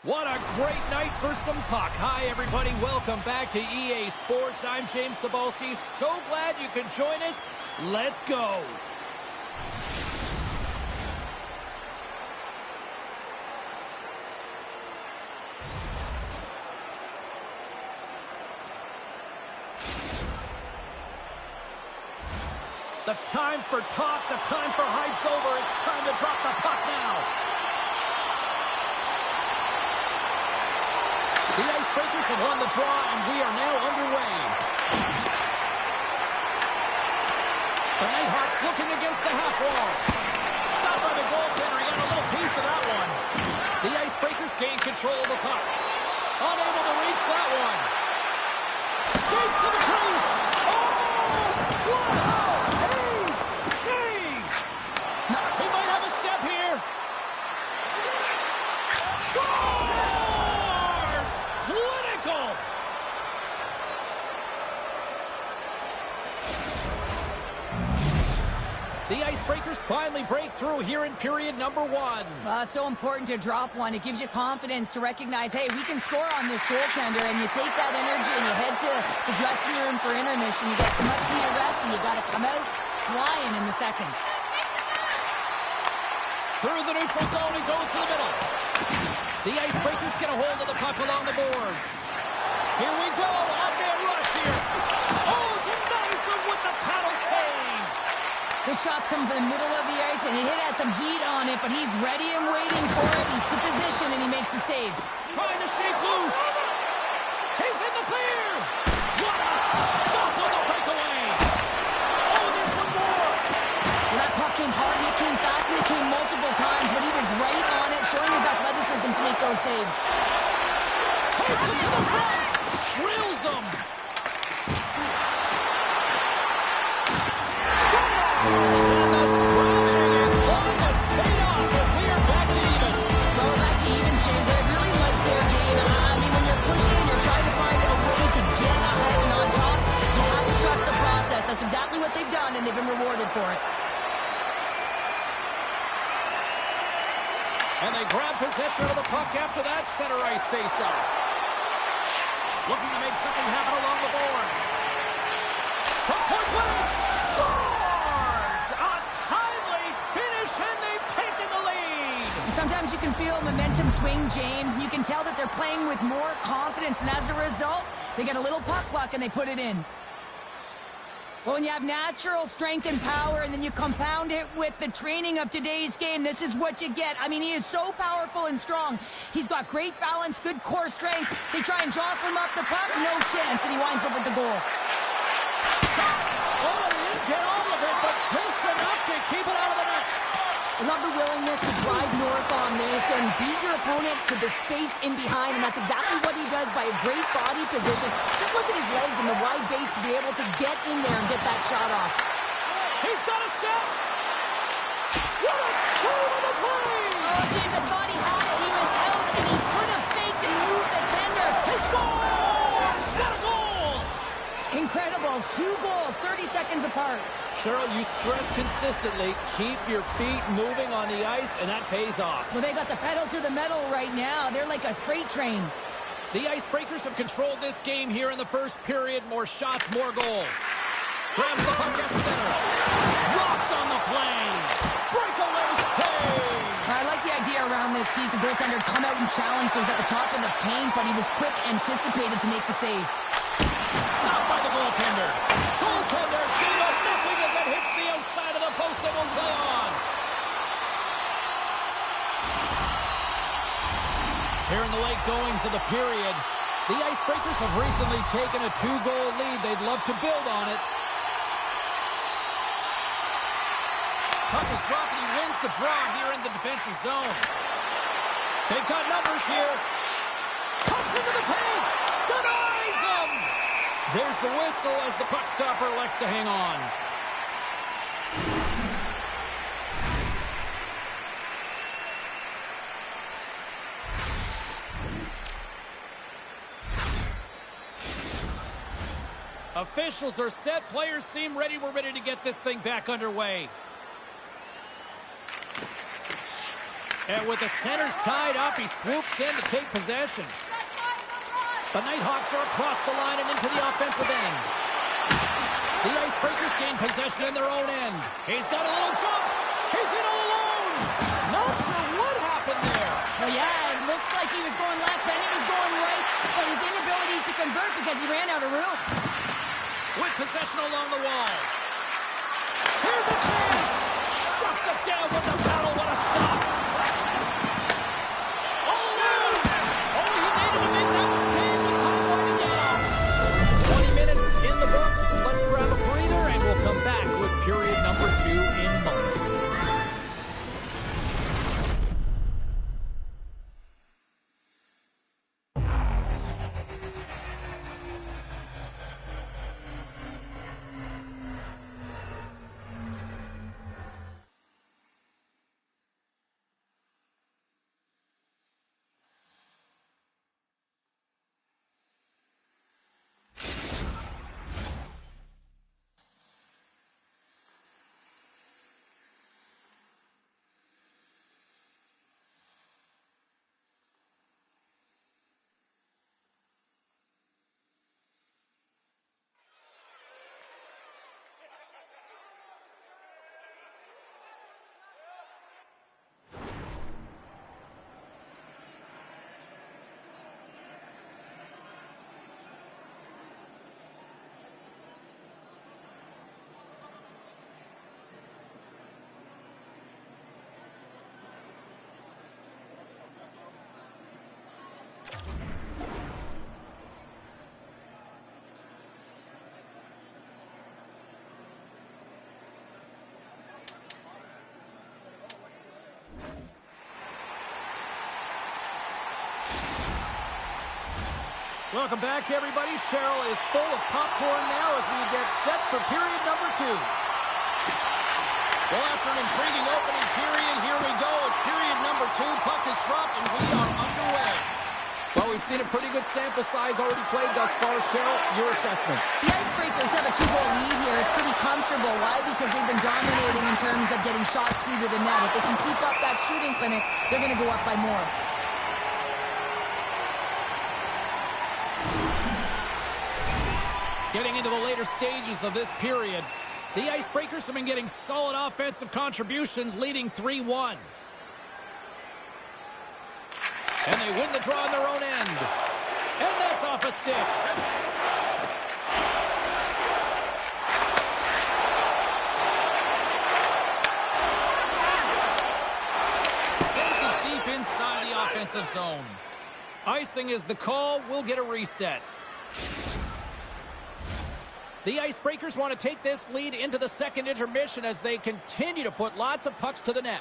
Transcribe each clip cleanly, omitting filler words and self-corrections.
What a great night for some puck. Hi, everybody. Welcome back to EA Sports. I'm James Cebulski. So glad you could join us. Let's go. The time for talk, the time for hype's over. It's time to drop the puck now. The Icebreakers have won the draw, and we are now underway. The Nighthawks looking against the half wall. Stopped by the goaltender. He got a little piece of that one. The Icebreakers gain control of the puck. Unable to reach that one. Skates to the crease. Oh! Wow! Hey! Save! He might have a step here. Scores! Clinical! The Icebreakers finally break through here in period number one. Well, it's so important to drop one. It gives you confidence to recognize, hey, we can score on this goaltender, and you take that energy and you head to the dressing room for intermission. You get some much-needed rest, and you got to come out flying in the second. Through the neutral zone, he goes to the middle. The Icebreakers get a hold of the puck along the boards. Here we go, odd-man rush here. Oh, denies him with the paddle save. The shot's coming from the middle of the ice, and it has some heat on it, but he's ready and waiting for it. He's to position, and he makes the save. Trying to shake loose. He's in the clear. What a stop on the breakaway. Oh, there's one more. Well, that puck came hard, and it came fast, and it came multiple times, but he was right on it, showing his athleticism to make those saves. Takes it to the front. Drills them. And the scratching and clawing has paid off as we are back to even. Well, back to evens, James. I really like their game. I mean, when you're pushing and you're trying to find a way to get ahead and on top, you have to trust the process. That's exactly what they've done, and they've been rewarded for it. And they grab possession of the puck after that center ice face-off. Looking to make something happen along the boards. From point blank, scores! A timely finish, and they've taken the lead. Sometimes you can feel momentum swing, James, and you can tell that they're playing with more confidence, and as a result, they get a little puck luck and they put it in. Well, when you have natural strength and power, and then you compound it with the training of today's game, this is what you get. I mean, he is so powerful and strong. He's got great balance, good core strength. They try and jostle him up the puck, no chance, and he winds up with the goal. Shot! Oh, he didn't get all of it, but just enough to keep it out of the net. I love the willingness to drive north on this and beat your opponent to the space in behind, and that's exactly what he does by a great body position. Just look at his legs and the wide base to be able to get in there and get that shot off. He's got a step. What a save of the play! Oh, James, I thought he had it. He was out, and he could have faked and moved the tender. He scores! What a goal! Incredible. 2 goals, 30 seconds apart. Cheryl, you stress consistently, keep your feet moving on the ice, and that pays off. Well, they got the pedal to the metal right now. They're like a freight train. The Icebreakers have controlled this game here in the first period. More shots, more goals. Grabs the puck at center. Rocked on the play. Breakaway save. I like the idea around this, Steve. The goaltender come out and challenge those at the top of the paint, but he was quick, anticipated to make the save. Stopped by the goaltender. Goaltender gave up nothing as it hits the outside of the post and will play on. Here in the late goings of the period, the Icebreakers have recently taken a 2-goal lead. They'd love to build on it. Puck is dropped and he wins the draw here in the defensive zone. They've got numbers here. Pucks into the paint. Denies him. There's the whistle as the puck stopper elects to hang on. Officials are set. Players seem ready. We're ready to get this thing back underway. And with the centers tied up, he swoops in to take possession. The Nighthawks are across the line and into the offensive end. The Icebreakers gain possession in their own end. He's got a little jump. He's in all alone. Not sure what happened there. Well, yeah, it looks like he was going left, then he was going right, but his inability to convert because he ran out of room. With possession along the wall. Here's a chance. Shuts it down with the battle. What a stop. All alone. Oh, he needed to make that save with time winding down. 20 minutes in the books. Let's grab a breather, and we'll come back with period number 2 in moments. Welcome back, everybody. Cheryl is full of popcorn now as we get set for period number 2. Well, after an intriguing opening period, here we go. It's period number 2. Puck is dropped, and we are underway. Well, we've seen a pretty good sample size already played thus far. Cheryl, your assessment. The Icebreakers have a 2-goal lead here. It's pretty comfortable. Why? Because they've been dominating in terms of getting shots through to the net. If they can keep up that shooting clinic, they're going to go up by more. Getting into the later stages of this period, the Icebreakers have been getting solid offensive contributions, leading 3-1. And they win the draw on their own end. And that's off a stick. Sends it deep inside the offensive zone. Icing is the call. We'll get a reset. The Icebreakers want to take this lead into the second intermission as they continue to put lots of pucks to the net.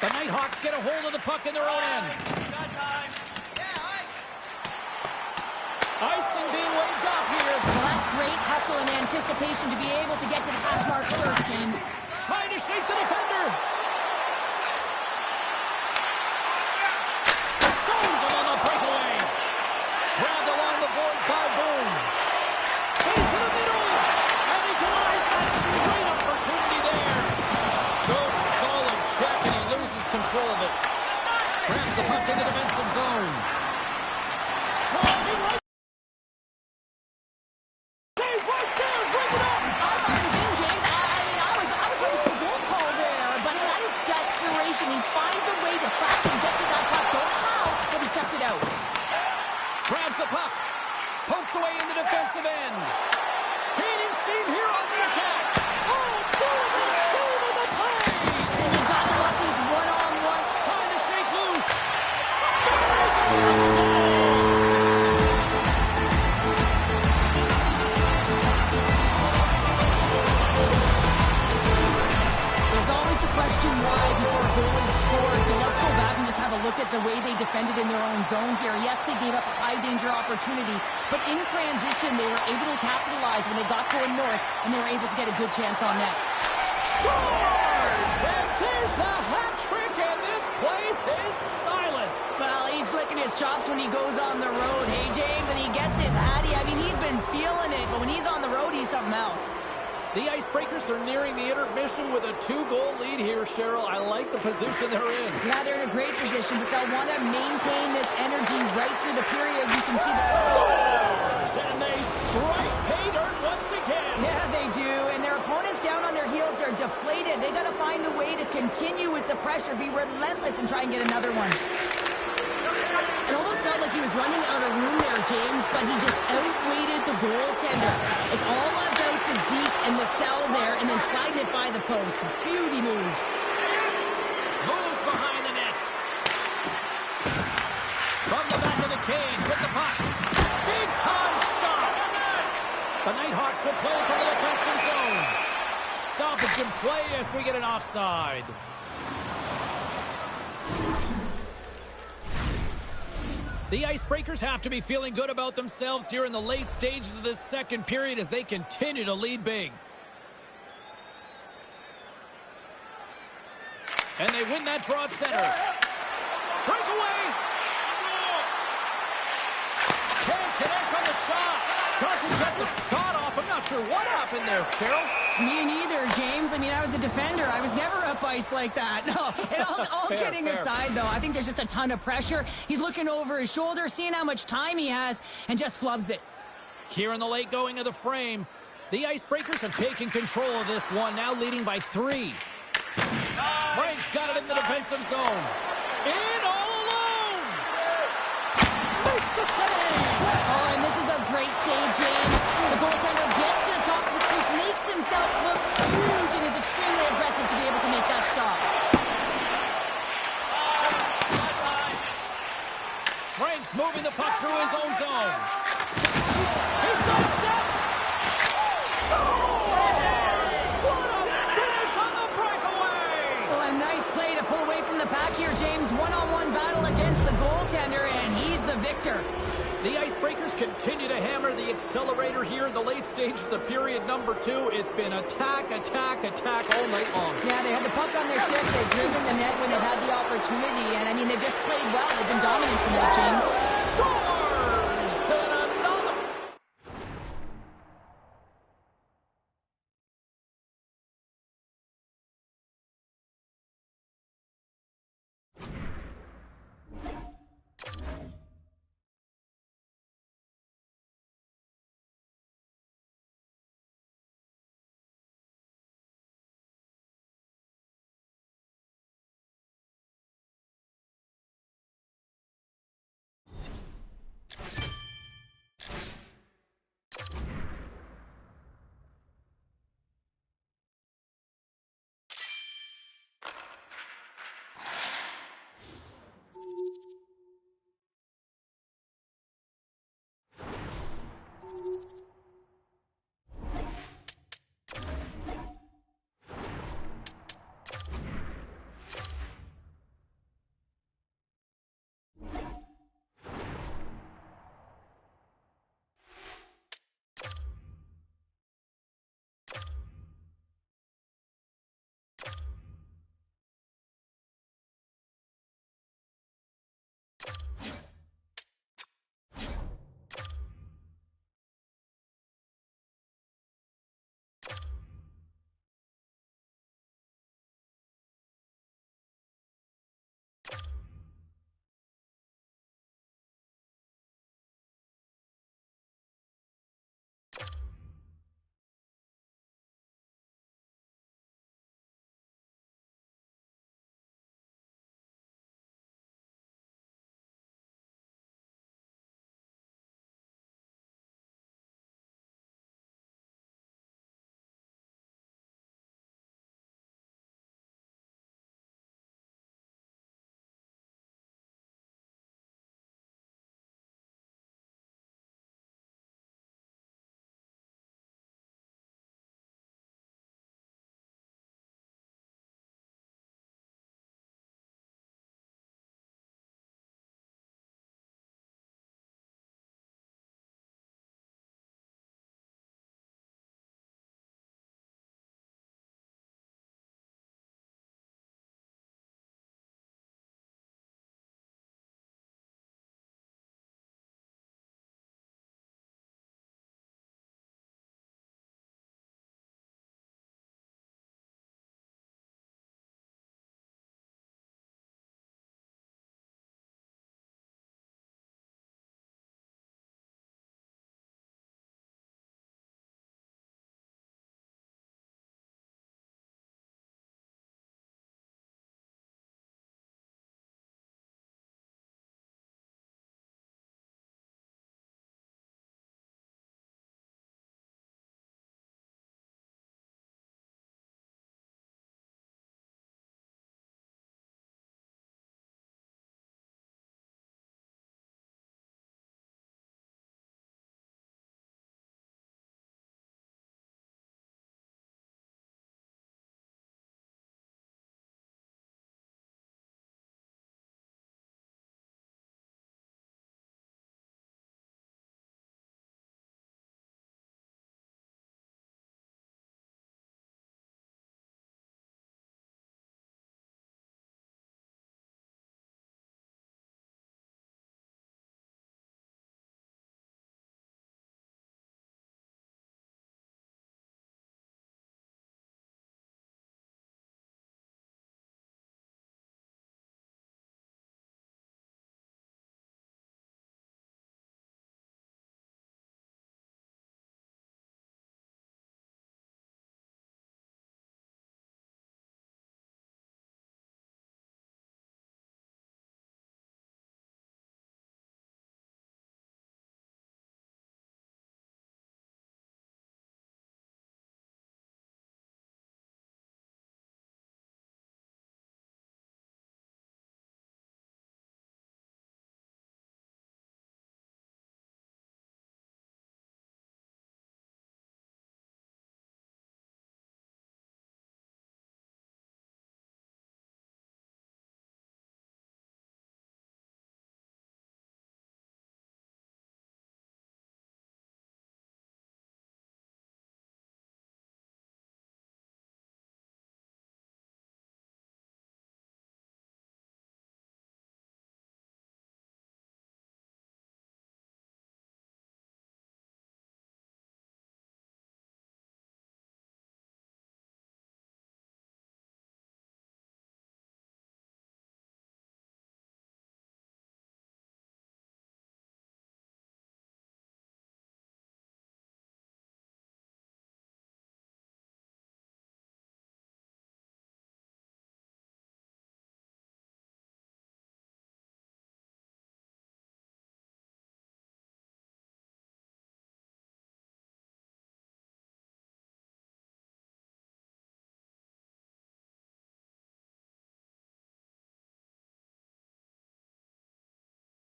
The Nighthawks get a hold of the puck in their own end. Icing being waved off here. Well, that's great hustle and anticipation to be able to get to the hash marks first, James. Trying to shake the defender. Stones him on the breakaway. Grabbed along the boards by Boone. Into the middle. And he denies that great opportunity there. Good solid check, and he loses control of it. Grabs the puck in the defensive zone. Driving right. Dave right there. Bring it up. I thought it was in, James. I was ready for the goal call there, but that is desperation. He finds a way to track and get to that puck. Don't know how, but he kept it out. Grabs the puck. Poked away in the defensive end. Gaining steam here on the attack. Oh, boom! The save of the play. And you gotta love these one-on-one. Trying to shake loose. There's always the question why before a goal is scored, so let's go back and just have a look at the way they defended in their own zone here. Yes, they gave up a high-danger opportunity, but in transition, they were able to capitalize when they got going north, and they were able to get a good chance on net. Scores! And there's the hat trick, and this place is silent. Well, he's licking his chops when he goes on the road, hey, James, and he gets his else. The Icebreakers are nearing the intermission with a 2-goal lead here, Cheryl. I like the position they're in. Yeah, they're in a great position, but they'll want to maintain this energy right through the period. You can see the Scores! And they strike pay dirt once again. Yeah, they do. And their opponents down on their heels are deflated. They got to find a way to continue with the pressure, be relentless, and try and get another one. It almost felt like he was running out of room there, James, but he just outweighted the goaltender. It's all about the deep and the cell there, and then sliding it by the post. Beauty move. Moves behind the net. From the back of the cage with the puck. Big time stop. The Nighthawks will play from the defensive zone. Stoppage in play as we get an offside. The Icebreakers have to be feeling good about themselves here in the late stages of this second period as they continue to lead big. And they win that draw at center. Breakaway! Can't connect on the shot. Doesn't get the shot off. I'm not sure what happened there, Cheryl. Me neither, James. I mean, I was a defender. I was never up ice like that. No, and all kidding aside, though, I think there's just a ton of pressure. He's looking over his shoulder, seeing how much time he has, and just flubs it. Here in the late going of the frame, the Icebreakers are taking control of this one, now leading by 3. Frank's got it in the defensive zone. In all alone! Makes the save! Oh, and this is a great save, James. The goaltender gets to the top of his crease, makes himself look huge, and is extremely aggressive to be able to make that stop. Frank's moving the puck through his own zone. He's got a step! Scores! What a finish on the breakaway! Well, a nice play to pull away from the pack here, James. One-on-one battle against the goaltender, and he's the victor. The Icebreakers continue to hammer the accelerator here in the late stages of period number 2. It's been attack, attack, attack all night long. Yeah, they had the puck on their stick. They've driven the net when they've had the opportunity. And, I mean, they've just played well. They've been dominant tonight, James. Score!